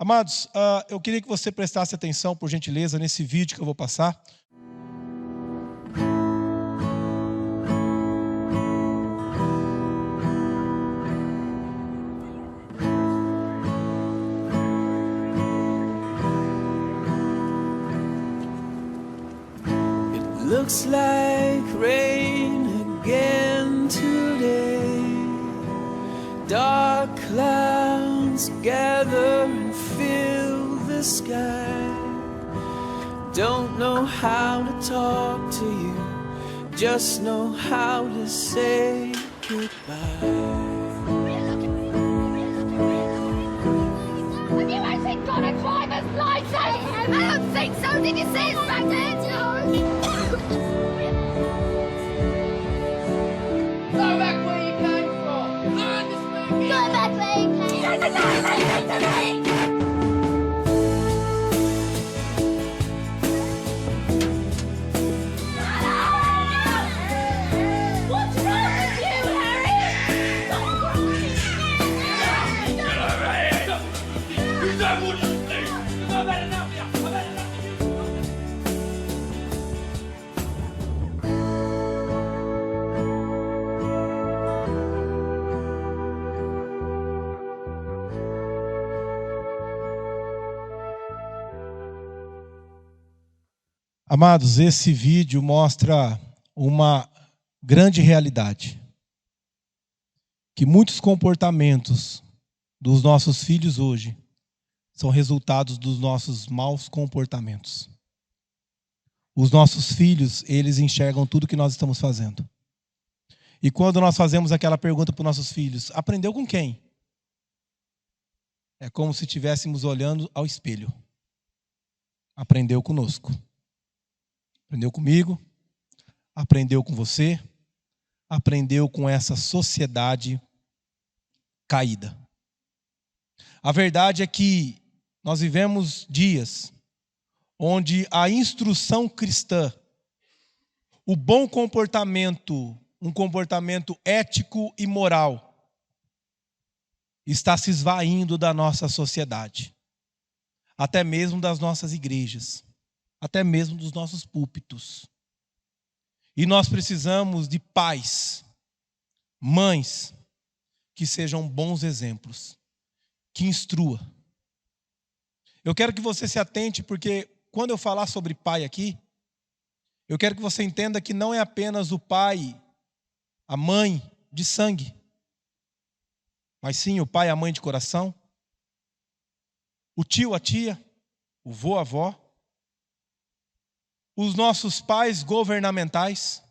Amados, eu queria que você prestasse atenção, por gentileza, nesse vídeo que eu vou passar. It looks like rain again today. Dark clouds gather and fill the sky. Don't know how to talk to you, just know how to say goodbye. Have you actually got a driver's license? I don't think so. Did you see his back there? Go back where you came from. Understand? Go back where you came. He doesn't know anything to me. What's wrong with you, Harry? Stop crying. You don't want to sleep. I've had enough of you. I've had enough of you. Amados, esse vídeo mostra uma grande realidade. Que muitos comportamentos dos nossos filhos hoje são resultados dos nossos maus comportamentos. Os nossos filhos, eles enxergam tudo que nós estamos fazendo. E quando nós fazemos aquela pergunta para os nossos filhos, aprendeu com quem? É como se estivéssemos olhando ao espelho. Aprendeu conosco. Aprendeu comigo, aprendeu com você, aprendeu com essa sociedade caída. A verdade é que nós vivemos dias onde a instrução cristã, o bom comportamento, um comportamento ético e moral, está se esvaindo da nossa sociedade, até mesmo das nossas igrejas, até mesmo dos nossos púlpitos. E nós precisamos de pais, mães, que sejam bons exemplos, que instrua. Eu quero que você se atente, porque quando eu falar sobre pai aqui, eu quero que você entenda que não é apenas o pai, a mãe de sangue, mas sim o pai e a mãe de coração, o tio, a tia, o vô, a avó, os nossos pais governamentais,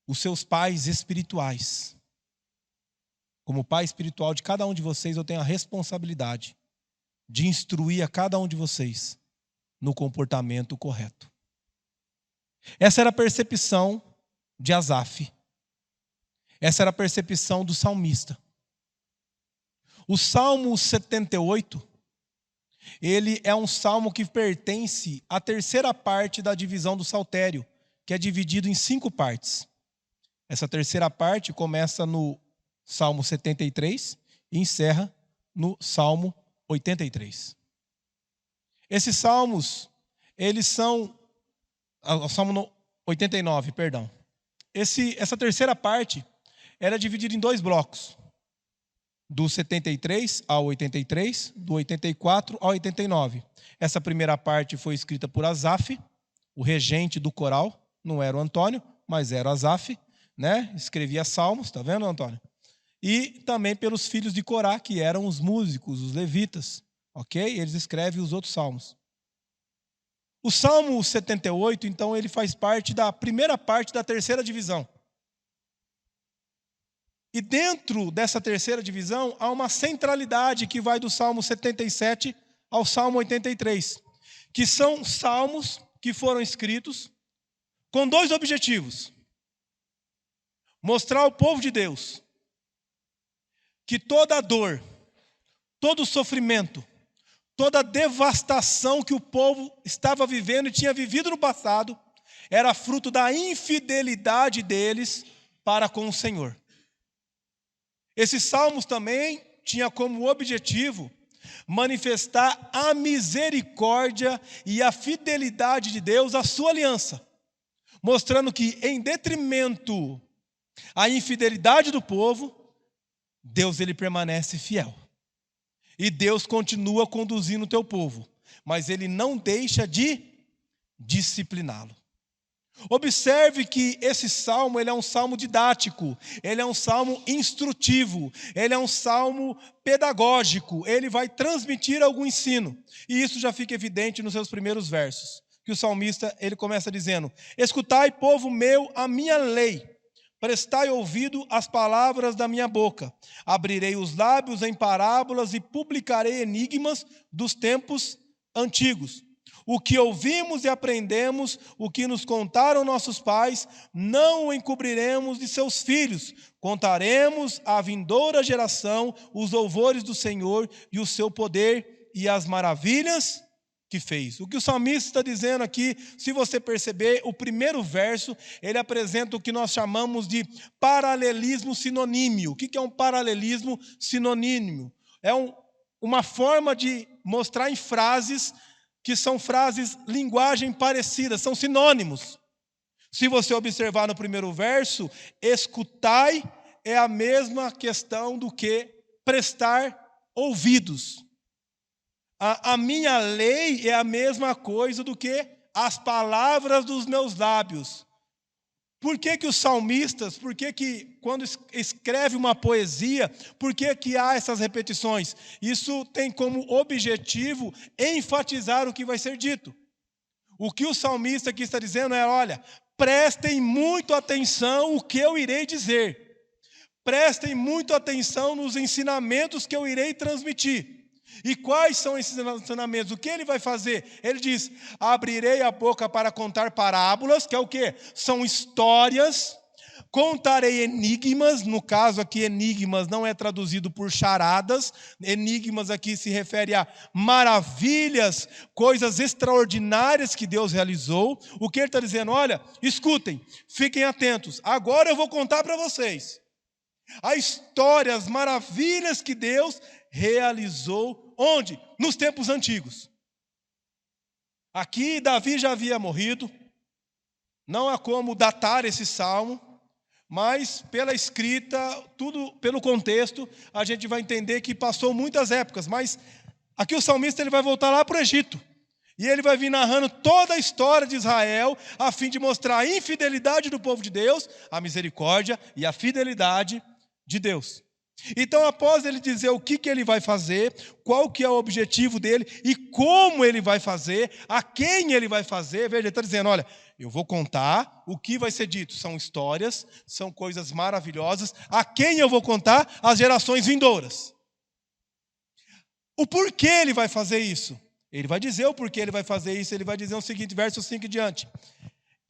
os seus pais espirituais. Como pai espiritual de cada um de vocês, eu tenho a responsabilidade de instruir a cada um de vocês no comportamento correto. Essa era a percepção de Asaf. Essa era a percepção do salmista. O Salmo 78, ele é um salmo que pertence à terceira parte da divisão do saltério, que é dividido em 5 partes. Essa terceira parte começa no Salmo 73 e encerra no Salmo 83. Esses salmos, eles são... O Salmo 89, perdão. Essa terceira parte era dividida em 2 blocos. Do 73 ao 83, do 84 ao 89. Essa primeira parte foi escrita por Asaf, o regente do coral, não era o Antônio, mas era o Asaf, né? Escrevia salmos, tá vendo, Antônio? E também pelos filhos de Corá, que eram os músicos, os levitas, ok? Eles escrevem os outros salmos. O Salmo 78, então, ele faz parte da primeira parte da terceira divisão. E dentro dessa terceira divisão, há uma centralidade que vai do Salmo 77 ao Salmo 83, que são salmos que foram escritos com 2 objetivos. Mostrar ao povo de Deus que toda a dor, todo o sofrimento, toda a devastação que o povo estava vivendo e tinha vivido no passado, era fruto da infidelidade deles para com o Senhor. Esses salmos também tinham como objetivo manifestar a misericórdia e a fidelidade de Deus à sua aliança, mostrando que, em detrimento à infidelidade do povo, Deus ele permanece fiel. E Deus continua conduzindo o teu povo, mas ele não deixa de discipliná-lo. Observe que esse salmo ele é um salmo didático, ele é um salmo instrutivo, ele é um salmo pedagógico, ele vai transmitir algum ensino. E isso já fica evidente nos seus primeiros versos, que o salmista ele começa dizendo: escutai, povo meu, a minha lei, prestai ouvido às palavras da minha boca, abrirei os lábios em parábolas e publicarei enigmas dos tempos antigos. O que ouvimos e aprendemos, o que nos contaram nossos pais, não o encobriremos de seus filhos. Contaremos à vindoura geração os louvores do Senhor e o seu poder e as maravilhas que fez. O que o salmista está dizendo aqui, se você perceber, o primeiro verso, ele apresenta o que nós chamamos de paralelismo sinonímio. O que é um paralelismo sinonímio? É uma forma de mostrar em frases que são frases, linguagem parecida, são sinônimos. Se você observar no primeiro verso, escutai é a mesma questão do que prestar ouvidos. A minha lei é a mesma coisa do que as palavras dos meus lábios. Por que os salmistas, por que quando escreve uma poesia, por que há essas repetições? Isso tem como objetivo enfatizar o que vai ser dito. O que o salmista aqui está dizendo é: olha, prestem muito atenção o que eu irei dizer. Prestem muito atenção nos ensinamentos que eu irei transmitir. E quais são esses ensinamentos? O que ele vai fazer? Ele diz: abrirei a boca para contar parábolas, que é o quê? São histórias. Contarei enigmas, no caso aqui enigmas não é traduzido por charadas, enigmas aqui se refere a maravilhas, coisas extraordinárias que Deus realizou. O que ele está dizendo? Olha, escutem, fiquem atentos, agora eu vou contar para vocês a história, as maravilhas que Deus realizou, onde? Nos tempos antigos. Aqui Davi já havia morrido, não há como datar esse salmo, mas pela escrita, tudo pelo contexto, a gente vai entender que passou muitas épocas, mas aqui o salmista ele vai voltar lá para o Egito, e ele vai vir narrando toda a história de Israel, a fim de mostrar a infidelidade do povo de Deus, a misericórdia e a fidelidade de Deus. Então, após ele dizer o que ele vai fazer, qual que é o objetivo dele e como ele vai fazer, a quem ele vai fazer, veja, ele está dizendo: olha, eu vou contar o que vai ser dito. São histórias, são coisas maravilhosas. A quem eu vou contar? As gerações vindouras. O porquê ele vai fazer isso? Ele vai dizer o porquê ele vai fazer isso. Ele vai dizer o seguinte, verso 5 em diante: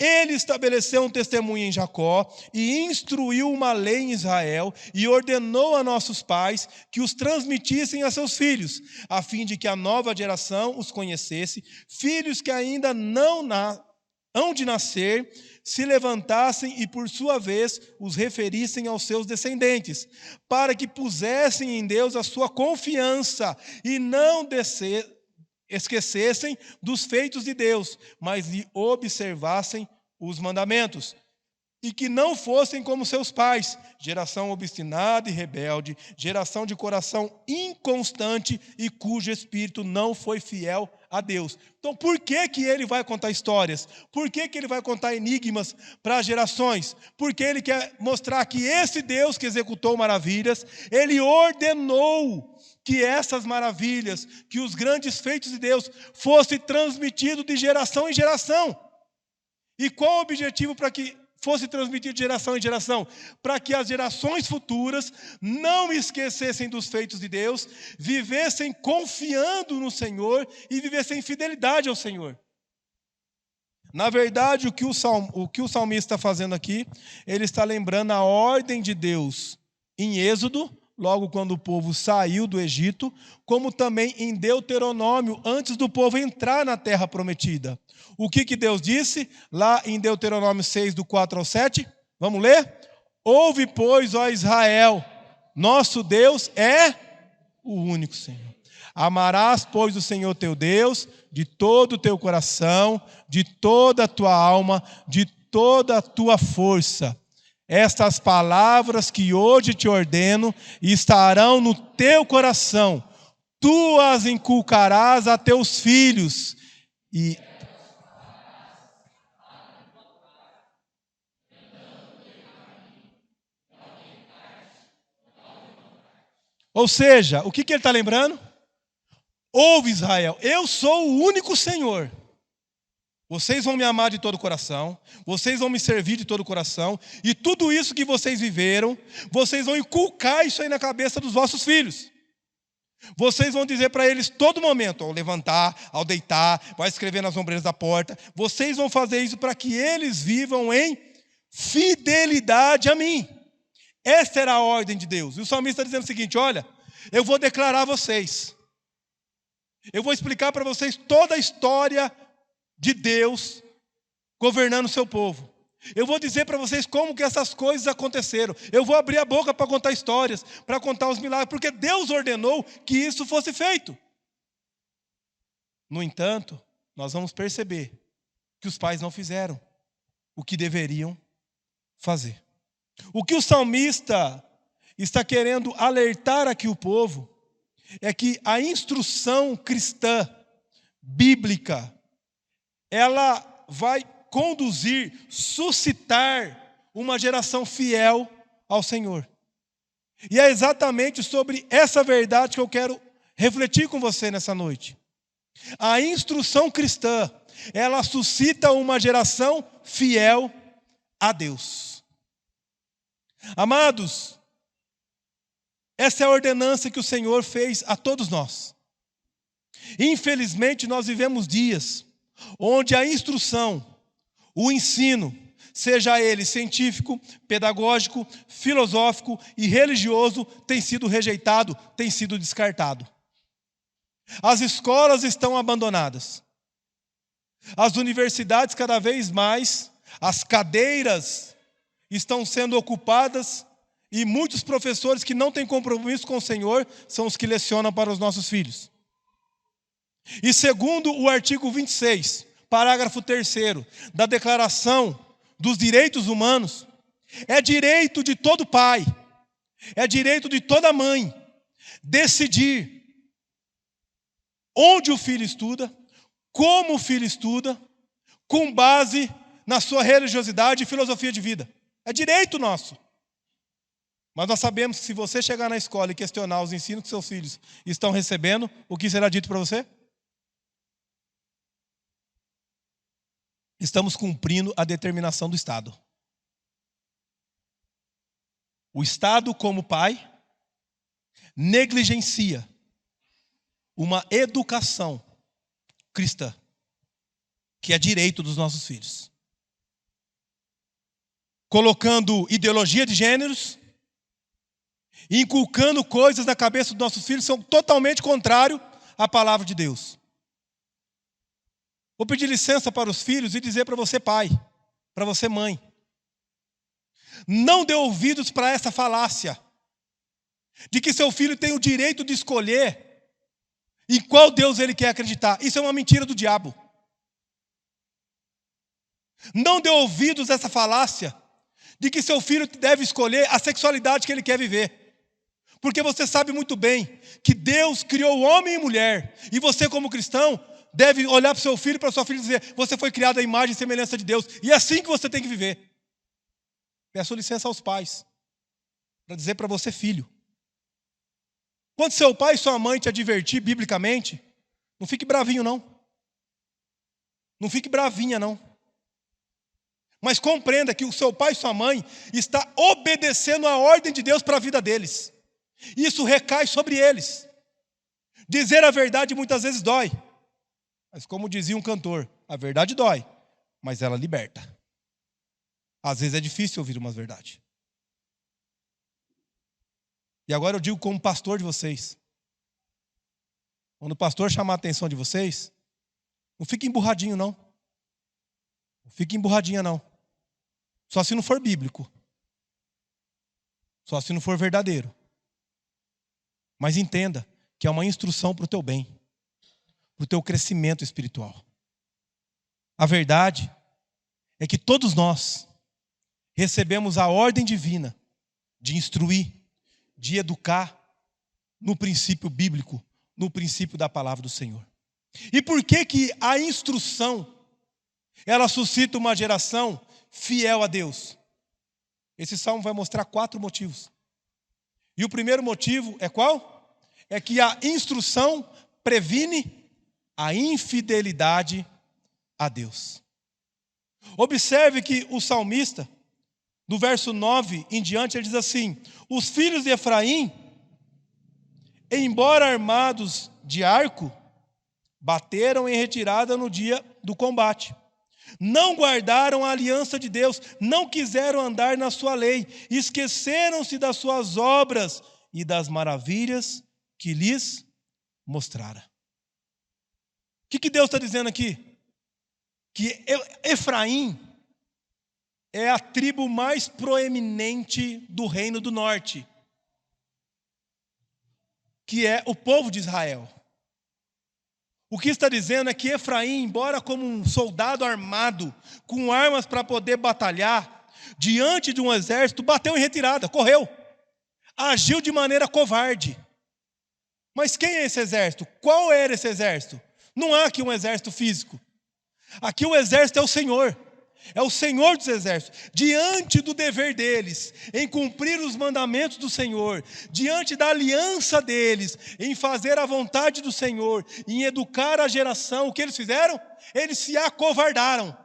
ele estabeleceu um testemunho em Jacó e instruiu uma lei em Israel e ordenou a nossos pais que os transmitissem a seus filhos, a fim de que a nova geração os conhecesse, filhos que ainda não hão de nascer, se levantassem e, por sua vez, os referissem aos seus descendentes, para que pusessem em Deus a sua confiança e não esquecessem dos feitos de Deus, mas lhe observassem os mandamentos, e que não fossem como seus pais, geração obstinada e rebelde, geração de coração inconstante e cujo espírito não foi fiel a Deus. Então, por que ele vai contar histórias? Por que ele vai contar enigmas para as gerações? Porque ele quer mostrar que esse Deus que executou maravilhas, ele ordenou que essas maravilhas, que os grandes feitos de Deus fossem transmitidos de geração em geração. E qual o objetivo para que fosse transmitido de geração em geração? Para que as gerações futuras não esquecessem dos feitos de Deus, vivessem confiando no Senhor e vivessem em fidelidade ao Senhor. Na verdade, o que o salmista está fazendo aqui, ele está lembrando a ordem de Deus em Êxodo, logo quando o povo saiu do Egito, como também em Deuteronômio, antes do povo entrar na terra prometida. O que Deus disse lá em Deuteronômio 6, do 4 ao 7? Vamos ler? Ouve, pois, ó Israel, nosso Deus é o único Senhor. Amarás, pois, o Senhor teu Deus de todo o teu coração, de toda a tua alma, de toda a tua força. Estas palavras que hoje te ordeno estarão no teu coração. Tu as inculcarás a teus filhos. Ou seja, o que ele está lembrando? Ouve, Israel, eu sou o único Senhor. Vocês vão me amar de todo o coração, vocês vão me servir de todo o coração, e tudo isso que vocês viveram, vocês vão inculcar isso aí na cabeça dos vossos filhos. Vocês vão dizer para eles todo momento, ao levantar, ao deitar, vai escrever nas ombreiras da porta, vocês vão fazer isso para que eles vivam em fidelidade a mim. Essa era a ordem de Deus. E o salmista está dizendo o seguinte: olha, eu vou declarar a vocês. Eu vou explicar para vocês toda a história de Deus governando o seu povo. Eu vou dizer para vocês como que essas coisas aconteceram. Eu vou abrir a boca para contar histórias, para contar os milagres, porque Deus ordenou que isso fosse feito. No entanto, nós vamos perceber que os pais não fizeram o que deveriam fazer. O que o salmista está querendo alertar aqui o povo é que a instrução cristã, bíblica, ela vai conduzir, suscitar uma geração fiel ao Senhor. E é exatamente sobre essa verdade que eu quero refletir com você nessa noite. A instrução cristã, ela suscita uma geração fiel a Deus. Amados, essa é a ordenança que o Senhor fez a todos nós. Infelizmente, nós vivemos dias onde a instrução, o ensino, seja ele científico, pedagógico, filosófico e religioso, tem sido rejeitado, tem sido descartado. As escolas estão abandonadas. As universidades cada vez mais, as cadeiras estão sendo ocupadas e muitos professores que não têm compromisso com o Senhor são os que lecionam para os nossos filhos. E segundo o artigo 26, parágrafo 3º, da Declaração dos Direitos Humanos, é direito de todo pai, é direito de toda mãe, decidir onde o filho estuda, como o filho estuda, com base na sua religiosidade e filosofia de vida. É direito nosso. Mas nós sabemos que se você chegar na escola e questionar os ensinos que seus filhos estão recebendo, o que será dito para você? Estamos cumprindo a determinação do Estado. O Estado, como pai, negligencia uma educação cristã, que é direito dos nossos filhos. Colocando ideologia de gêneros, inculcando coisas na cabeça dos nossos filhos, são totalmente contrários à palavra de Deus. Vou pedir licença para os filhos e dizer para você, pai, para você, mãe, não dê ouvidos para essa falácia de que seu filho tem o direito de escolher em qual Deus ele quer acreditar. Isso é uma mentira do diabo. Não dê ouvidos a essa falácia de que seu filho deve escolher a sexualidade que ele quer viver. Porque você sabe muito bem que Deus criou homem e mulher. E você, como cristão, deve olhar para o seu filho e para a sua filha e dizer: você foi criado à imagem e semelhança de Deus. E é assim que você tem que viver. Peço licença aos pais para dizer para você, filho. Quando seu pai e sua mãe te advertir biblicamente, não fique bravinho, não. Não fique bravinha, não. Mas compreenda que o seu pai e sua mãe está obedecendo a ordem de Deus para a vida deles. Isso recai sobre eles. Dizer a verdade muitas vezes dói. Mas como dizia um cantor, a verdade dói, mas ela liberta. Às vezes é difícil ouvir uma verdade. E agora eu digo como pastor de vocês. Quando o pastor chamar a atenção de vocês, não fique emburradinho, não. Não fique emburradinha, não. Só se não for bíblico. Só se não for verdadeiro. Mas entenda que é uma instrução para o teu bem, para o teu crescimento espiritual. A verdade é que todos nós recebemos a ordem divina de instruir, de educar no princípio bíblico, no princípio da palavra do Senhor. E por que que a instrução, ela suscita uma geração fiel a Deus? Esse salmo vai mostrar 4 motivos. E o primeiro motivo é qual? É que a instrução previne a infidelidade a Deus. Observe que o salmista, do verso 9 em diante, ele diz assim: os filhos de Efraim, embora armados de arco, bateram em retirada no dia do combate. Não guardaram a aliança de Deus, não quiseram andar na sua lei, esqueceram-se das suas obras e das maravilhas que lhes mostrara. O que Deus está dizendo aqui? Que Efraim é a tribo mais proeminente do reino do norte, que é o povo de Israel. O que está dizendo é que Efraim, embora como um soldado armado, com armas para poder batalhar, diante de um exército, bateu em retirada, correu, agiu de maneira covarde. Mas quem é esse exército? Qual era esse exército? Não há aqui um exército físico. Aqui o exército é o Senhor dos exércitos. Diante do dever deles, em cumprir os mandamentos do Senhor, diante da aliança deles, em fazer a vontade do Senhor, em educar a geração, o que eles fizeram? Eles se acovardaram.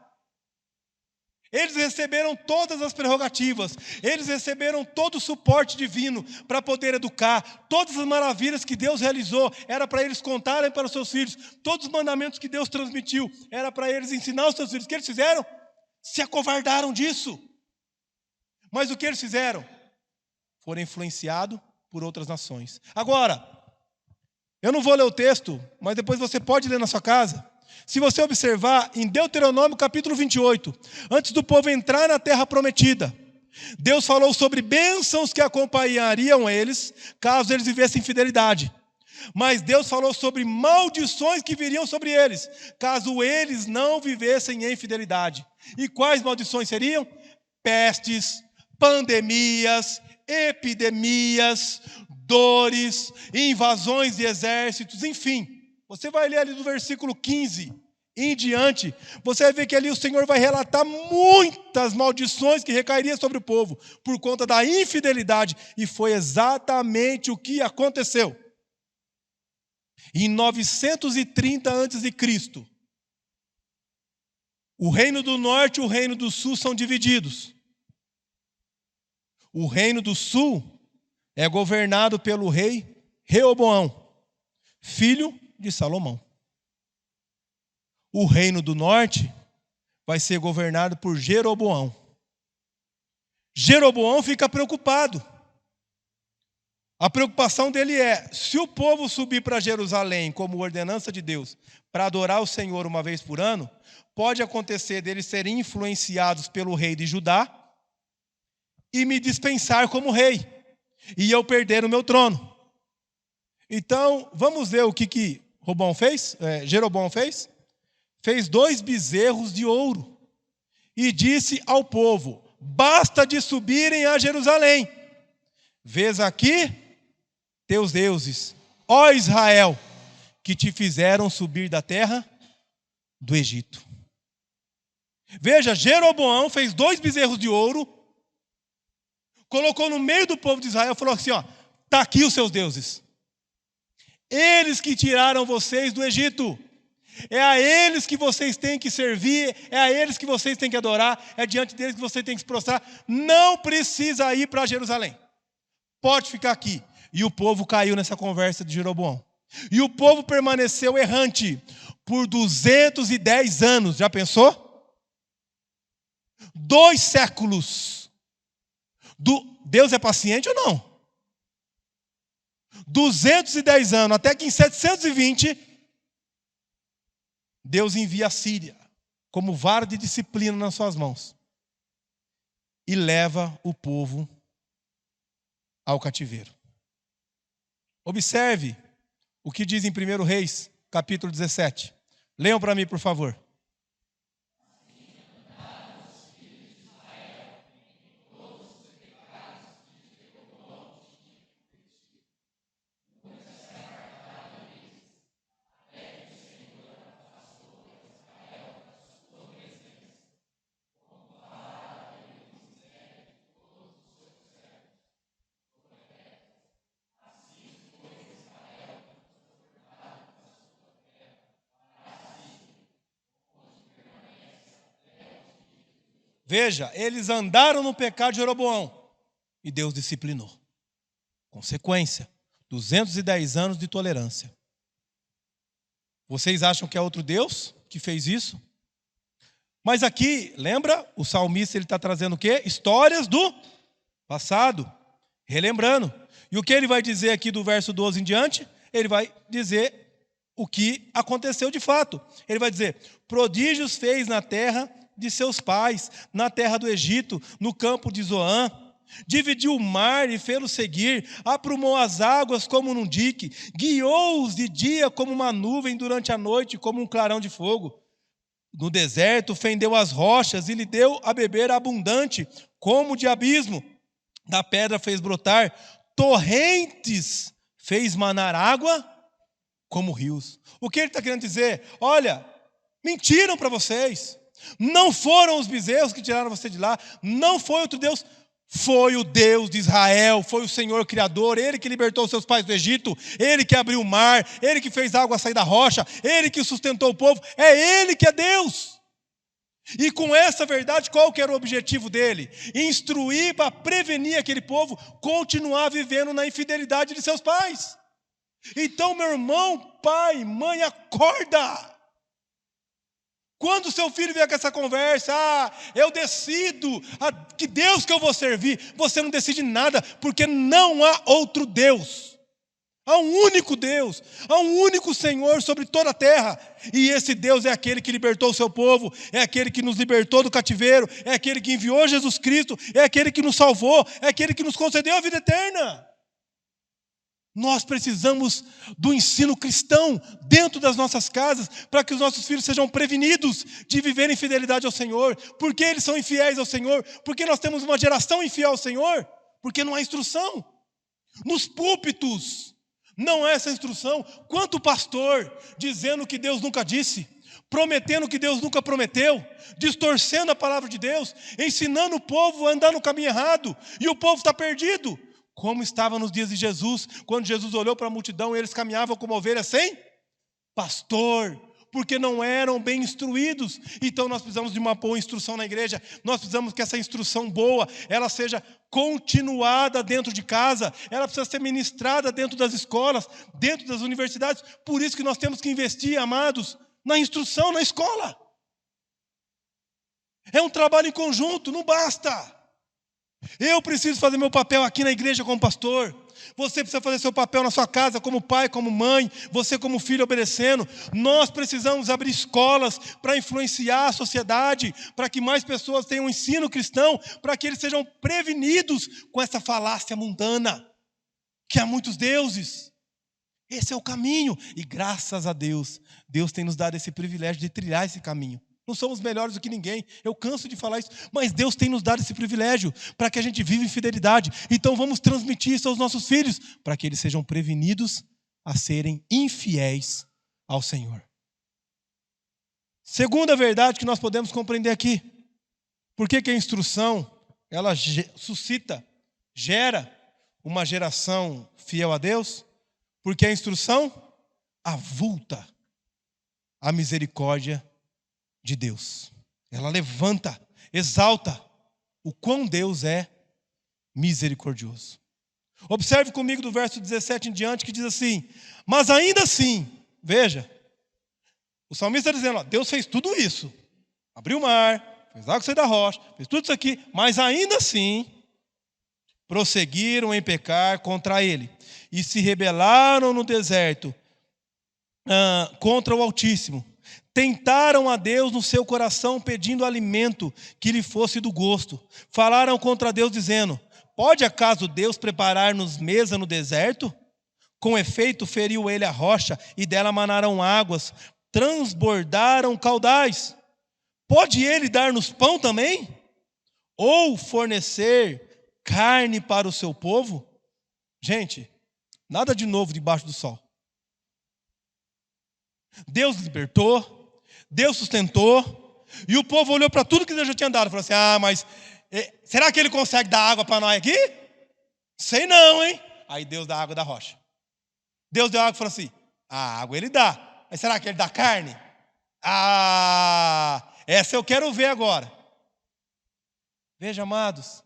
Eles receberam todas as prerrogativas, eles receberam todo o suporte divino para poder educar. Todas as maravilhas que Deus realizou, era para eles contarem para os seus filhos. Todos os mandamentos que Deus transmitiu, era para eles ensinar aos seus filhos. O que eles fizeram? Se acovardaram disso. Mas o que eles fizeram? Foram influenciados por outras nações. Agora, eu não vou ler o texto, mas depois você pode ler na sua casa. Se você observar em Deuteronômio capítulo 28, antes do povo entrar na terra prometida, Deus falou sobre bênçãos que acompanhariam eles, caso eles vivessem em fidelidade. Mas Deus falou sobre maldições que viriam sobre eles, caso eles não vivessem em fidelidade. E quais maldições seriam? Pestes, pandemias, epidemias, dores, invasões de exércitos, enfim. Você vai ler ali do versículo 15 em diante, você vai ver que ali o Senhor vai relatar muitas maldições que recairiam sobre o povo, por conta da infidelidade, e foi exatamente o que aconteceu. Em 930 a.C., o reino do norte e o reino do sul são divididos. O reino do sul é governado pelo rei Reoboão, filho de Salomão. O reino do norte vai ser governado por Jeroboão. Jeroboão fica preocupado. A preocupação dele é: se o povo subir para Jerusalém como ordenança de Deus para adorar o Senhor uma vez por ano, pode acontecer deles serem influenciados pelo rei de Judá e me dispensar como rei, e eu perder o meu trono. Então, vamos ver o que Jeroboão fez? Fez 2 bezerros de ouro e disse ao povo: basta de subirem a Jerusalém. Vês aqui teus deuses, ó Israel, que te fizeram subir da terra do Egito. Veja, Jeroboão fez 2 bezerros de ouro, colocou no meio do povo de Israel e falou assim: ó, está aqui os seus deuses. Eles que tiraram vocês do Egito. É a eles que vocês têm que servir, é a eles que vocês têm que adorar, é diante deles que vocês têm que se prostrar. Não precisa ir para Jerusalém. Pode ficar aqui. E o povo caiu nessa conversa de Jeroboão. E o povo permaneceu errante por 210 anos. Já pensou? 2 séculos. Deus é paciente ou não? 210 anos, até que em 720, Deus envia a Síria como vara de disciplina nas suas mãos e leva o povo ao cativeiro. Observe o que diz em 1 Reis, capítulo 17. Leiam para mim, por favor. Veja, eles andaram no pecado de Jeroboão e Deus disciplinou. Consequência, 210 anos de tolerância. Vocês acham que é outro Deus que fez isso? Mas aqui, lembra, o salmista ele está trazendo o quê? Histórias do passado, relembrando. E o que ele vai dizer aqui do verso 12 em diante? Ele vai dizer o que aconteceu de fato. Ele vai dizer, prodígios fez na terra de seus pais, na terra do Egito, no campo de Zoã. Dividiu o mar e fê-lo seguir, aprumou as águas como num dique, guiou-os de dia como uma nuvem, durante a noite como um clarão de fogo. No deserto fendeu as rochas e lhe deu a beber abundante, como de abismo. Da pedra fez brotar torrentes, fez manar água como rios. O que ele está querendo dizer? Olha, mentiram para vocês. Não foram os bezerros que tiraram você de lá, não foi outro Deus, foi o Deus de Israel, foi o Senhor Criador, Ele que libertou seus pais do Egito, Ele que abriu o mar, Ele que fez a água sair da rocha, Ele que sustentou o povo, é Ele que é Deus. E com essa verdade, qual que era o objetivo dele? Instruir para prevenir aquele povo continuar vivendo na infidelidade de seus pais. Então, meu irmão, pai, mãe, acorda! Quando seu filho vier com essa conversa, eu decido, que Deus que eu vou servir, você não decide nada, porque não há outro Deus. Há um único Deus, há um único Senhor sobre toda a terra. E esse Deus é aquele que libertou o seu povo, é aquele que nos libertou do cativeiro, é aquele que enviou Jesus Cristo, é aquele que nos salvou, é aquele que nos concedeu a vida eterna. Nós precisamos do ensino cristão dentro das nossas casas para que os nossos filhos sejam prevenidos de viver em fidelidade ao Senhor. Por que eles são infiéis ao Senhor? Porque nós temos uma geração infiel ao Senhor? Porque não há instrução. Nos púlpitos não há essa instrução. Quanto pastor dizendo que Deus nunca disse, prometendo que Deus nunca prometeu, distorcendo a palavra de Deus, ensinando o povo a andar no caminho errado, e o povo está perdido. Como estava nos dias de Jesus, quando Jesus olhou para a multidão e eles caminhavam como ovelhas sem pastor, porque não eram bem instruídos. Então nós precisamos de uma boa instrução na igreja, nós precisamos que essa instrução boa, ela seja continuada dentro de casa, ela precisa ser ministrada dentro das escolas, dentro das universidades. Por isso que nós temos que investir, amados, na instrução na escola. É um trabalho em conjunto, não basta. Eu preciso fazer meu papel aqui na igreja como pastor. Você precisa fazer seu papel na sua casa como pai, como mãe. Você como filho obedecendo. Nós precisamos abrir escolas para influenciar a sociedade, para que mais pessoas tenham um ensino cristão, para que eles sejam prevenidos com essa falácia mundana, que há muitos deuses. Esse é o caminho. E graças a Deus, Deus tem nos dado esse privilégio de trilhar esse caminho. Não somos melhores do que ninguém, eu canso de falar isso, mas Deus tem nos dado esse privilégio para que a gente viva em fidelidade. Então vamos transmitir isso aos nossos filhos, para que eles sejam prevenidos a serem infiéis ao Senhor. Segunda verdade que nós podemos compreender aqui, por que a instrução, ela suscita, gera uma geração fiel a Deus? Porque a instrução avulta a misericórdia de Deus. Ela levanta, exalta o quão Deus é misericordioso. Observe comigo do verso 17 em diante, que diz assim: mas ainda assim, veja, o salmista está dizendo, Deus fez tudo isso, abriu o mar, fez água sair da rocha, fez tudo isso aqui, mas ainda assim prosseguiram em pecar contra ele e se rebelaram no deserto contra o Altíssimo. Tentaram a Deus no seu coração, pedindo alimento que lhe fosse do gosto. Falaram contra Deus, dizendo: pode acaso Deus preparar-nos mesa no deserto? Com efeito, feriu ele a rocha, e dela manaram águas, transbordaram caudais. Pode ele dar-nos pão também? Ou fornecer carne para o seu povo? Gente, nada de novo debaixo do sol. Deus libertou, Deus sustentou, e o povo olhou para tudo que Deus já tinha dado e falou assim: mas será que ele consegue dar água para nós aqui? Sei não, hein? Aí Deus dá água da rocha. Deus deu água e falou assim: a água ele dá, mas será que ele dá carne? Essa eu quero ver agora. Veja, amados,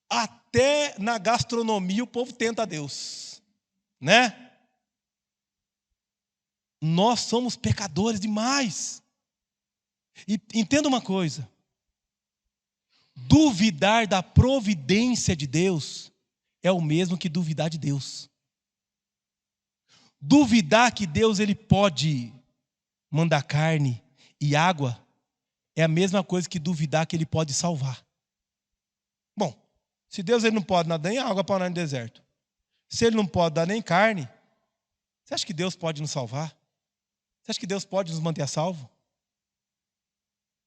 até na gastronomia o povo tenta a Deus, né? Nós somos pecadores demais. E entenda uma coisa: duvidar da providência de Deus é o mesmo que duvidar de Deus. Duvidar que Deus ele pode mandar carne e água é a mesma coisa que duvidar que ele pode salvar. Bom, se Deus ele não pode dar nem água para nós no deserto, se ele não pode dar nem carne, você acha que Deus pode nos salvar? Você acha que Deus pode nos manter a salvo?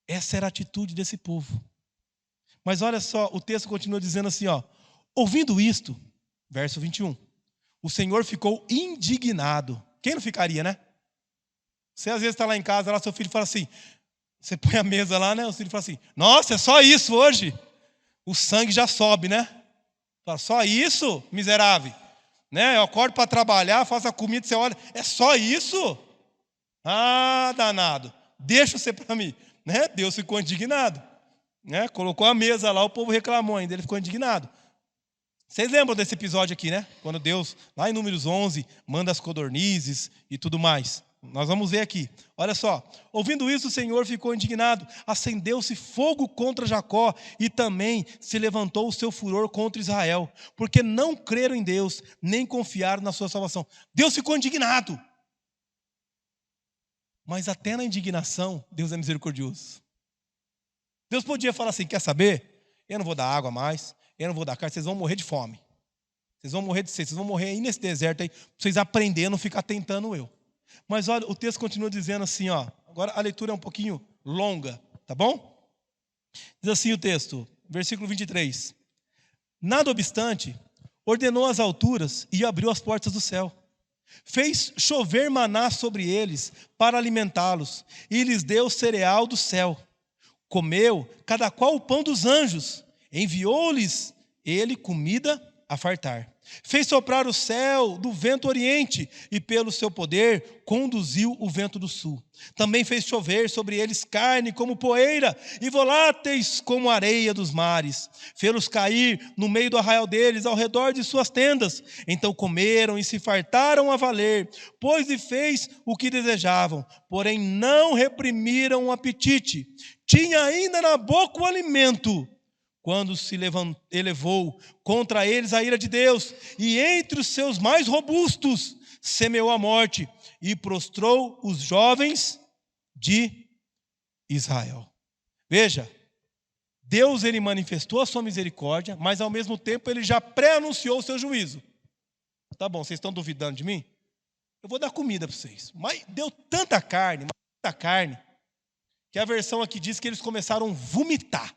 Essa era a atitude desse povo. Mas olha só, o texto continua dizendo assim, ouvindo isto, verso 21, o Senhor ficou indignado. Quem não ficaria, né? Você às vezes está lá em casa, lá seu filho fala assim, você põe a mesa lá, né? O filho fala assim: nossa, é só isso hoje? O sangue já sobe, né? Fala: só isso, miserável? Né? Eu acordo para trabalhar, faço a comida, você olha, é só isso? Danado, deixa você para mim. Né? Deus ficou indignado. Né? Colocou a mesa lá, o povo reclamou ainda, ele ficou indignado. Vocês lembram desse episódio aqui, né? Quando Deus, lá em Números 11, manda as codornizes e tudo mais. Nós vamos ver aqui. Olha só. Ouvindo isso, o Senhor ficou indignado. Acendeu-se fogo contra Jacó e também se levantou o seu furor contra Israel, porque não creram em Deus, nem confiaram na sua salvação. Deus ficou indignado. Mas até na indignação, Deus é misericordioso. Deus podia falar assim: quer saber? Eu não vou dar água mais, eu não vou dar carne, vocês vão morrer de fome. Vocês vão morrer de sede, vocês vão morrer aí nesse deserto aí, para vocês aprenderem a não ficar tentando eu. Mas olha, o texto continua dizendo assim, agora a leitura é um pouquinho longa, tá bom? Diz assim o texto, versículo 23. Nada obstante, ordenou as alturas e abriu as portas do céu. Fez chover maná sobre eles para alimentá-los, e lhes deu cereal do céu. Comeu cada qual o pão dos anjos, enviou-lhes ele comida a fartar. Fez soprar o céu do vento oriente, e pelo seu poder conduziu o vento do sul. Também fez chover sobre eles carne como poeira, e voláteis como areia dos mares. Fê-los cair no meio do arraial deles, ao redor de suas tendas. Então comeram e se fartaram a valer, pois lhe fez o que desejavam, porém não reprimiram o apetite. Tinha ainda na boca o alimento, quando se elevou contra eles a ira de Deus, e entre os seus mais robustos semeou a morte, e prostrou os jovens de Israel. Veja, Deus ele manifestou a sua misericórdia, mas ao mesmo tempo ele já pré-anunciou o seu juízo. Tá bom, vocês estão duvidando de mim? Eu vou dar comida para vocês. Mas deu tanta carne, que a versão aqui diz que eles começaram a vomitar.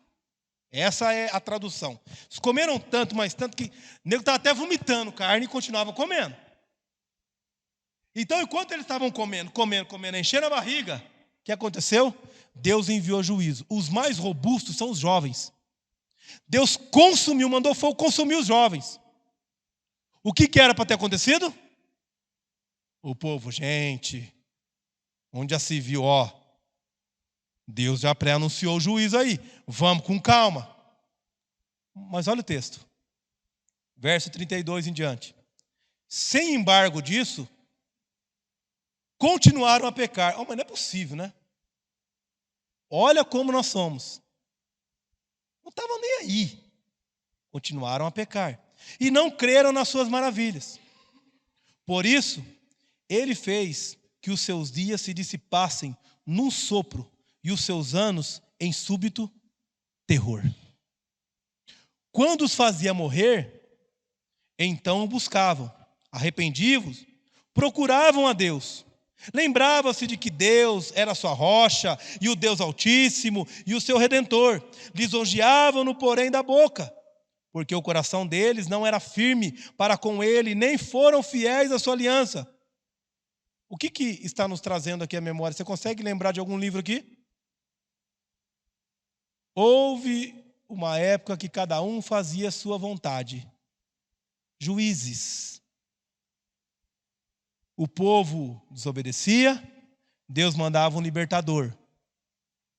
Essa é a tradução. Eles comeram tanto, mas tanto que o nego estava até vomitando carne e continuava comendo. Então, enquanto eles estavam comendo, enchendo a barriga, o que aconteceu? Deus enviou juízo. Os mais robustos são os jovens. Deus mandou fogo consumir os jovens. O que era para ter acontecido? O povo, gente, onde já se viu, Deus já pré-anunciou o juízo aí. Vamos com calma. Mas olha o texto. Verso 32 em diante. Sem embargo disso, continuaram a pecar. Mas não é possível, né? Olha como nós somos. Não estavam nem aí. Continuaram a pecar. E não creram nas suas maravilhas. Por isso, ele fez que os seus dias se dissipassem num sopro, e os seus anos em súbito terror. Quando os fazia morrer, então o buscavam, arrependidos, procuravam a Deus. Lembrava-se de que Deus era a sua rocha, e o Deus Altíssimo, e o seu Redentor. Lisonjeavam-no, porém, da boca, porque o coração deles não era firme para com ele, nem foram fiéis à sua aliança. O que está nos trazendo aqui a memória? Você consegue lembrar de algum livro aqui? Houve uma época que cada um fazia a sua vontade. Juízes. O povo desobedecia, Deus mandava um libertador.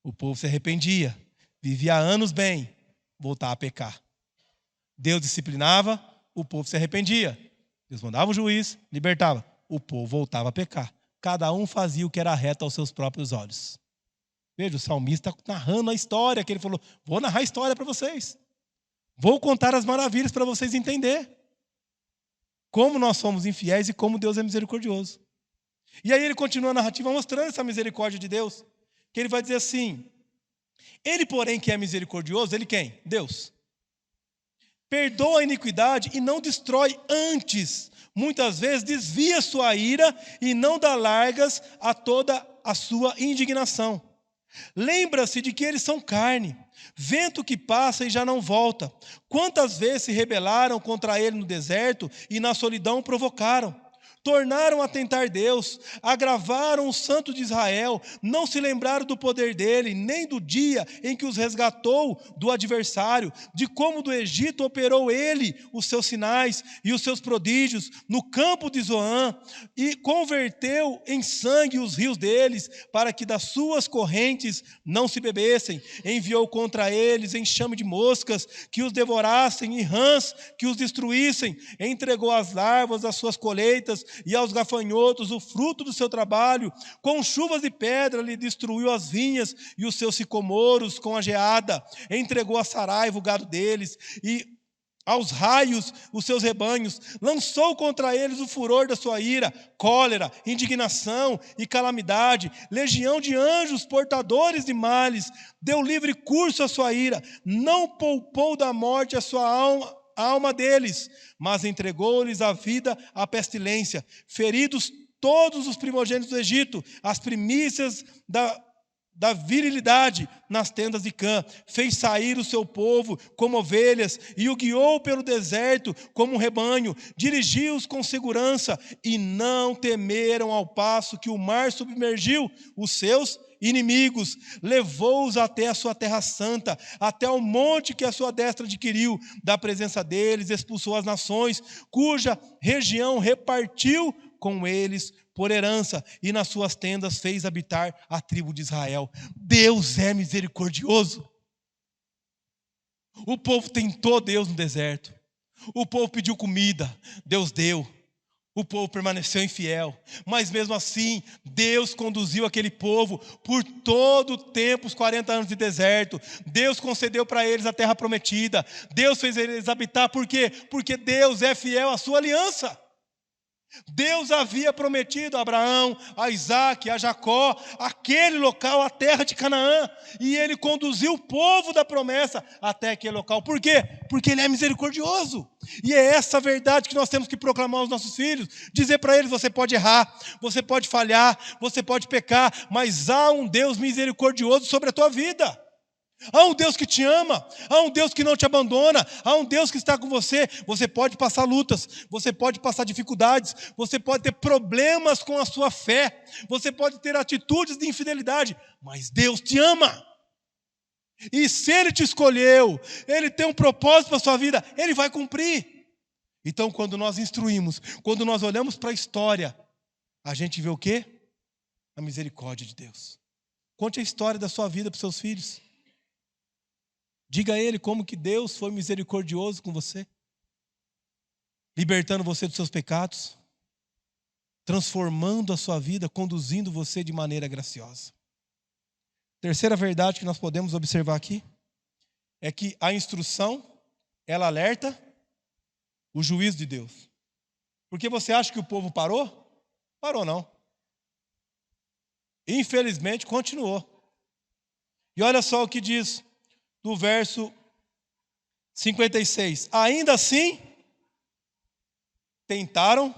O povo se arrependia, vivia anos bem, voltava a pecar. Deus disciplinava, o povo se arrependia. Deus mandava um juiz, libertava. O povo voltava a pecar. Cada um fazia o que era reto aos seus próprios olhos. Veja, o salmista está narrando a história, que ele falou, vou narrar a história para vocês. Vou contar as maravilhas para vocês entenderem como nós somos infiéis e como Deus é misericordioso. E aí ele continua a narrativa mostrando essa misericórdia de Deus, que ele vai dizer assim, ele, porém, que é misericordioso, ele quem? Deus. Perdoa a iniquidade e não destrói antes. Muitas vezes desvia sua ira e não dá largas a toda a sua indignação. Lembra-se de que eles são carne, vento que passa e já não volta. Quantas vezes se rebelaram contra ele no deserto e na solidão o provocaram? Tornaram a tentar Deus, agravaram o Santo de Israel, não se lembraram do poder dele, nem do dia em que os resgatou do adversário, de como do Egito operou ele os seus sinais e os seus prodígios no campo de Zoã, e converteu em sangue os rios deles, para que das suas correntes não se bebessem. Enviou contra eles enxame de moscas, que os devorassem, e rãs, que os destruíssem. Entregou as larvas das suas colheitas, e aos gafanhotos o fruto do seu trabalho. Com chuvas de pedra lhe destruiu as vinhas e os seus sicomoros com a geada. Entregou a Saraiva o gado deles e aos raios os seus rebanhos. Lançou contra eles o furor da sua ira, cólera, indignação e calamidade, legião de anjos portadores de males. Deu livre curso à sua ira, não poupou da morte a sua alma deles, mas entregou-lhes a vida à pestilência. Feridos todos os primogênitos do Egito, as primícias da virilidade nas tendas de Cã. Fez sair o seu povo como ovelhas e o guiou pelo deserto como um rebanho. Dirigiu-os com segurança e não temeram, ao passo que o mar submergiu os seus inimigos. Levou-os até a sua terra santa, até o monte que a sua destra adquiriu. Da presença deles expulsou as nações, cuja região repartiu com eles por herança, e nas suas tendas fez habitar a tribo de Israel. Deus é misericordioso. O povo tentou Deus no deserto. O povo pediu comida, Deus deu. O povo permaneceu infiel, mas mesmo assim, Deus conduziu aquele povo por todo o tempo, os 40 anos de deserto. Deus concedeu para eles a terra prometida. Deus fez eles habitar, por quê? Porque Deus é fiel à sua aliança. Deus havia prometido a Abraão, a Isaac, a Jacó, aquele local, a terra de Canaã, e ele conduziu o povo da promessa até aquele local. Por quê? Porque ele é misericordioso. E é essa verdade que nós temos que proclamar aos nossos filhos, dizer para eles: você pode errar, você pode falhar, você pode pecar, mas há um Deus misericordioso sobre a tua vida. Há um Deus que te ama, há um Deus que não te abandona, há um Deus que está com você. Você pode passar lutas, você pode passar dificuldades, você pode ter problemas com a sua fé, você pode ter atitudes de infidelidade, mas Deus te ama. E se Ele te escolheu, Ele tem um propósito para a sua vida, Ele vai cumprir. Então, quando nós instruímos, quando nós olhamos para a história, a gente vê o quê? A misericórdia de Deus. Conte a história da sua vida para os seus filhos. Diga a ele como que Deus foi misericordioso com você, libertando você dos seus pecados, transformando a sua vida, conduzindo você de maneira graciosa. Terceira verdade que nós podemos observar aqui é que a instrução, ela alerta o juízo de Deus. Porque você acha que o povo parou? Parou não. Infelizmente continuou. E olha só o que diz do verso 56. Ainda assim, tentaram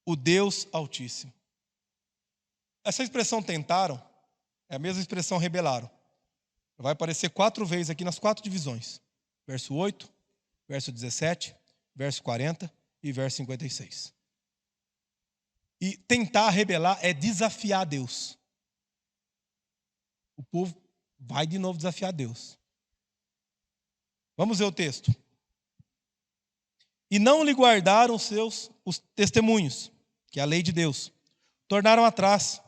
o Deus Altíssimo. Essa expressão tentaram é a mesma expressão rebelaram. Vai aparecer 4 vezes aqui nas 4 divisões. Verso 8, verso 17, verso 40 e verso 56. E tentar rebelar é desafiar Deus. O povo vai de novo desafiar Deus. Vamos ver o texto. E não lhe guardaram os testemunhos, que é a lei de Deus. Tornaram atrás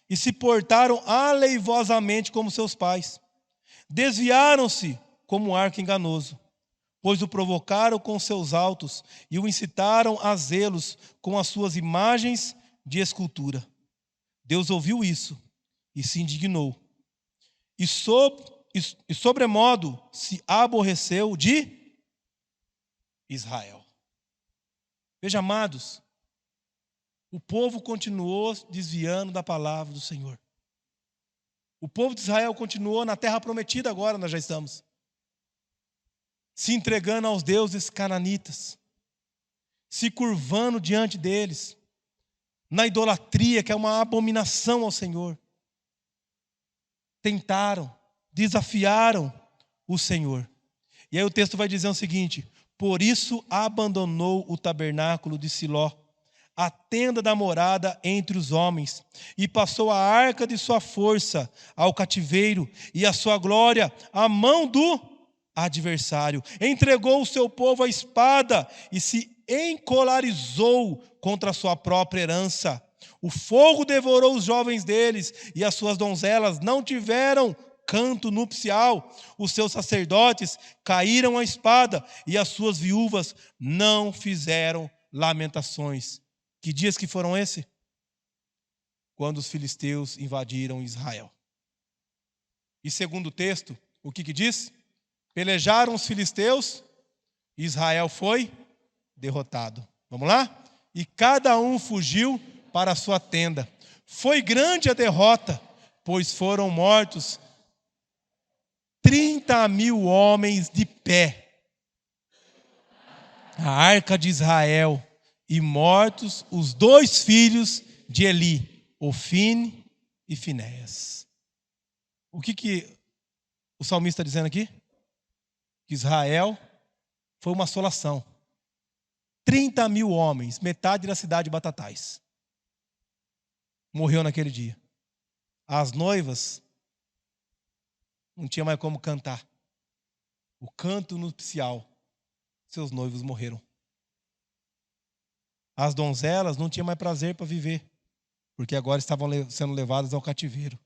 e se portaram aleivosamente como seus pais. Desviaram-se como um arco enganoso, pois o provocaram com seus altos e o incitaram a zelos com as suas imagens de escultura. Deus ouviu isso e se indignou. E sobremodo se aborreceu de Israel. Veja, amados, o povo continuou desviando da palavra do Senhor. O povo de Israel continuou na terra prometida, agora nós já estamos. Se entregando aos deuses cananitas. Se curvando diante deles. Na idolatria, que é uma abominação ao Senhor. Tentaram, desafiaram o Senhor. E aí o texto vai dizer o seguinte: por isso abandonou o tabernáculo de Siló, a tenda da morada entre os homens, e passou a arca de sua força ao cativeiro, e a sua glória à mão do adversário. Entregou o seu povo à espada, e se encolarizou contra a sua própria herança. O fogo devorou os jovens deles, e as suas donzelas não tiveram canto nupcial. Os seus sacerdotes caíram à espada, e as suas viúvas não fizeram lamentações. Que dias que foram esses? Quando os filisteus invadiram Israel. E segundo o texto, o que diz? Pelejaram os filisteus, Israel foi derrotado. Vamos lá? E cada um fugiu para a sua tenda. Foi grande a derrota, pois foram mortos 30.000 homens de pé. A arca de Israel. E mortos os 2 filhos de Eli, Ofine e Finéias. O que o salmista está dizendo aqui? Que Israel foi uma assolação. 30.000 homens, metade da cidade de Batatais, morreu naquele dia. As noivas não tinha mais como cantar. O canto nupcial, seus noivos morreram. As donzelas não tinham mais prazer para viver, porque agora estavam sendo levadas ao cativeiro.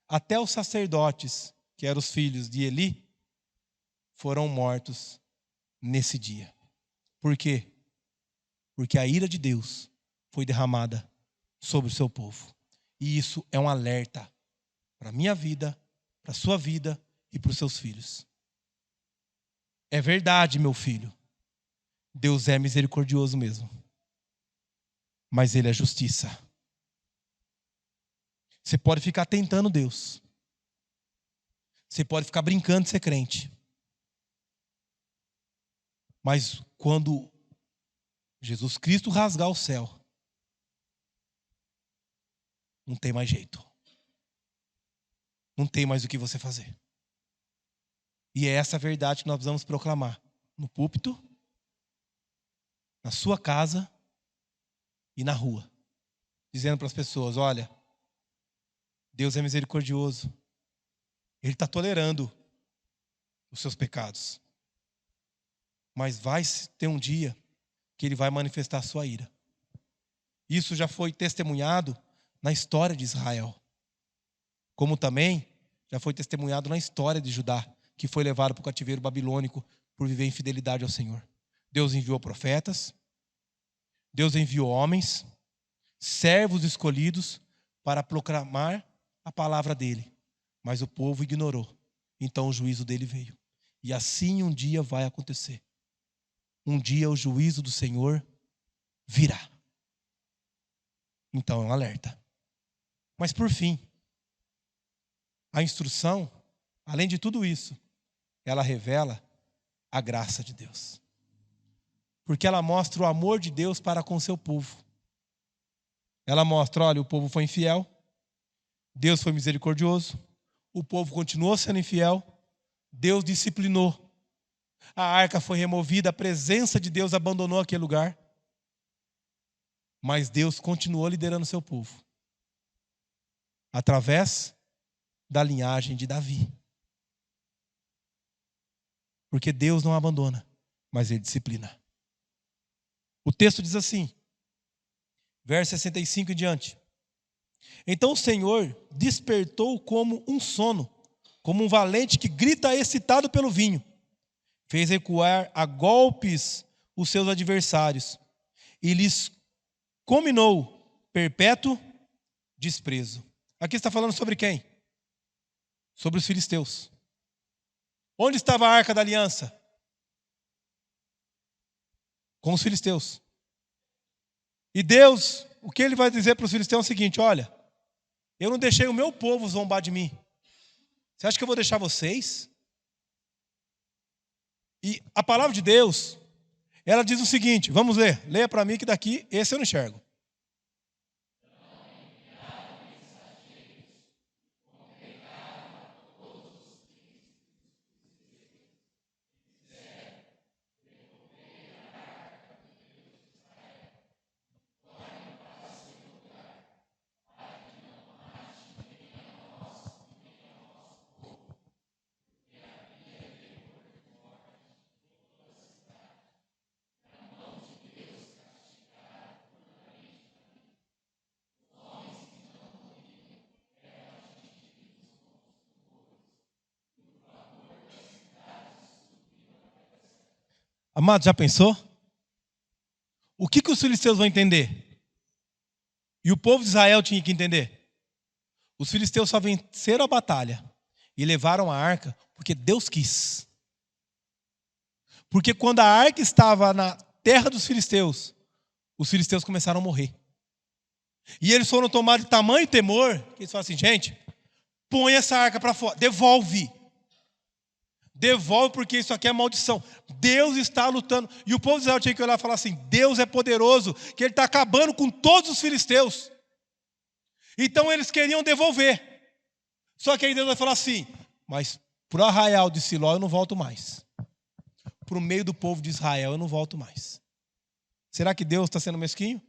Até os sacerdotes, que eram os filhos de Eli, foram mortos nesse dia. Por quê? Porque a ira de Deus foi derramada sobre o seu povo. E isso é um alerta para a minha vida, para a sua vida e para os seus filhos. É verdade, meu filho. Deus é misericordioso mesmo. Mas Ele é justiça. Você pode ficar tentando Deus. Você pode ficar brincando de ser crente. Mas quando Jesus Cristo rasgar o céu, não tem mais jeito. Não tem mais o que você fazer. E é essa a verdade que nós precisamos proclamar. No púlpito, na sua casa e na rua. Dizendo para as pessoas, olha, Deus é misericordioso. Ele está tolerando os seus pecados. Mas vai ter um dia que Ele vai manifestar a sua ira. Isso já foi testemunhado na história de Israel. Como também já foi testemunhado na história de Judá, que foi levado para o cativeiro babilônico por viver em fidelidade ao Senhor. Deus enviou profetas, Deus enviou homens, servos escolhidos para proclamar a palavra dele. Mas o povo ignorou. Então o juízo dele veio. E assim um dia vai acontecer. Um dia o juízo do Senhor virá. Então é um alerta. Mas por fim, a instrução, além de tudo isso, ela revela a graça de Deus. Porque ela mostra o amor de Deus para com o seu povo. Ela mostra, olha, o povo foi infiel, Deus foi misericordioso, o povo continuou sendo infiel, Deus disciplinou. A arca foi removida, a presença de Deus abandonou aquele lugar. Mas Deus continuou liderando seu povo. Através da linhagem de Davi. Porque Deus não abandona, mas Ele disciplina. O texto diz assim, verso 65 em diante. Então o Senhor despertou como um sono, como um valente que grita excitado pelo vinho. Fez recuar a golpes os seus adversários e lhes comminou perpétuo desprezo. Aqui está falando sobre quem? Sobre os filisteus. Onde estava a arca da aliança? Com os filisteus. E Deus, o que Ele vai dizer para os filisteus é o seguinte, olha, eu não deixei o meu povo zombar de mim. Você acha que eu vou deixar vocês? E a palavra de Deus, ela diz o seguinte, vamos ler, leia para mim que daqui, esse eu não enxergo. Amado, já pensou? O que os filisteus vão entender? E o povo de Israel tinha que entender? Os filisteus só venceram a batalha e levaram a arca porque Deus quis. Porque quando a arca estava na terra dos filisteus, os filisteus começaram a morrer. E eles foram tomados de tamanho temor, que eles falaram assim, gente, põe essa arca para fora, devolve. Devolve porque isso aqui é maldição. Deus está lutando. E o povo de Israel tinha que olhar e falar assim, Deus é poderoso, que Ele está acabando com todos os filisteus. Então eles queriam devolver. Só que aí Deus vai falar assim, mas para o arraial de Siló eu não volto mais. Para o meio do povo de Israel eu não volto mais. Será que Deus está sendo mesquinho?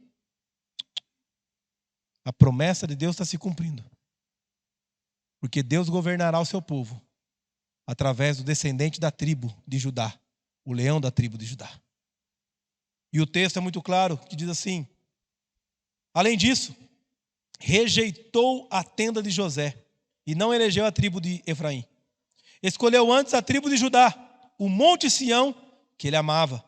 A promessa de Deus está se cumprindo. Porque Deus governará o seu povo através do descendente da tribo de Judá, o leão da tribo de Judá. E o texto é muito claro, que diz assim, além disso, rejeitou a tenda de José e não elegeu a tribo de Efraim. Escolheu antes a tribo de Judá, o monte Sião, que ele amava,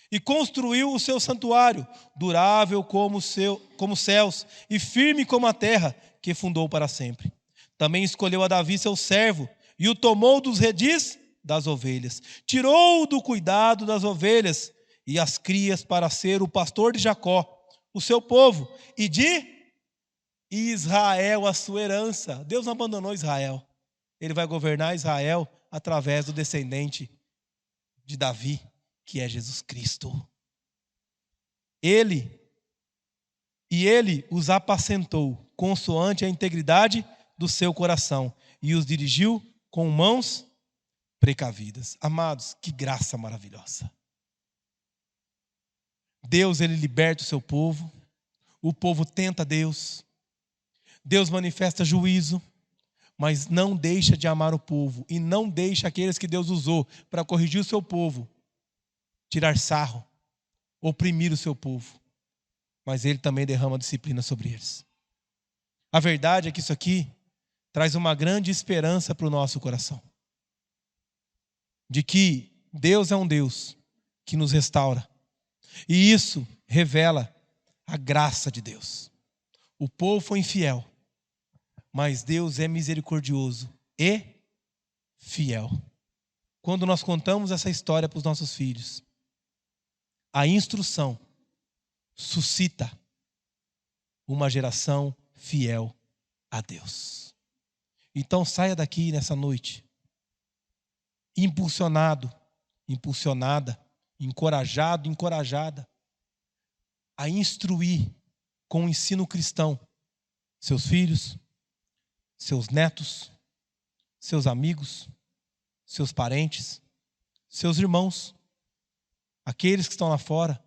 e construiu o seu santuário, durável como céus e firme como a terra, que fundou para sempre. Também escolheu a Davi, seu servo, e o tomou dos redis das ovelhas. Tirou do cuidado das ovelhas e as crias para ser o pastor de Jacó, o seu povo, e de Israel, a sua herança. Deus não abandonou Israel. Ele vai governar Israel através do descendente de Davi, que é Jesus Cristo. Ele os apacentou, consoante a integridade do seu coração, e os dirigiu com mãos precavidas. Amados, que graça maravilhosa. Deus, Ele liberta o seu povo. O povo tenta Deus. Deus manifesta juízo, mas não deixa de amar o povo. E não deixa aqueles que Deus usou para corrigir o seu povo tirar sarro, oprimir o seu povo. Mas Ele também derrama disciplina sobre eles. A verdade é que isso aqui traz uma grande esperança para o nosso coração. De que Deus é um Deus que nos restaura. E isso revela a graça de Deus. O povo foi infiel, mas Deus é misericordioso e fiel. Quando nós contamos essa história para os nossos filhos, a instrução suscita uma geração fiel a Deus. Então saia daqui nessa noite impulsionado, impulsionada, encorajado, encorajada a instruir com o ensino cristão seus filhos, seus netos, seus amigos, seus parentes, seus irmãos, aqueles que estão lá fora,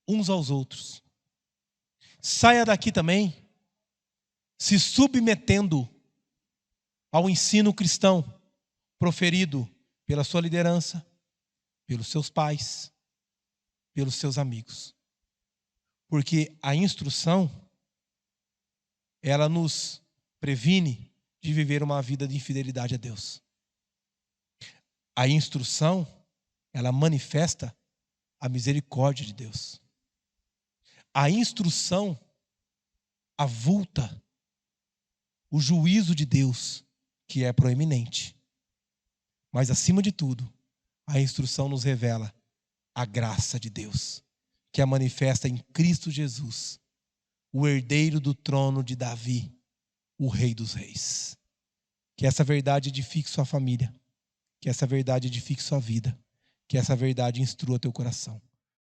uns aos outros. Saia daqui também se submetendo ao ensino cristão proferido pela sua liderança, pelos seus pais, pelos seus amigos. Porque a instrução, ela nos previne de viver uma vida de infidelidade a Deus. A instrução, ela manifesta a misericórdia de Deus. A instrução avulta o juízo de Deus, que é proeminente. Mas, acima de tudo, a instrução nos revela a graça de Deus, que é manifesta em Cristo Jesus, o herdeiro do trono de Davi, o Rei dos Reis. Que essa verdade edifique sua família, que essa verdade edifique sua vida, que essa verdade instrua teu coração.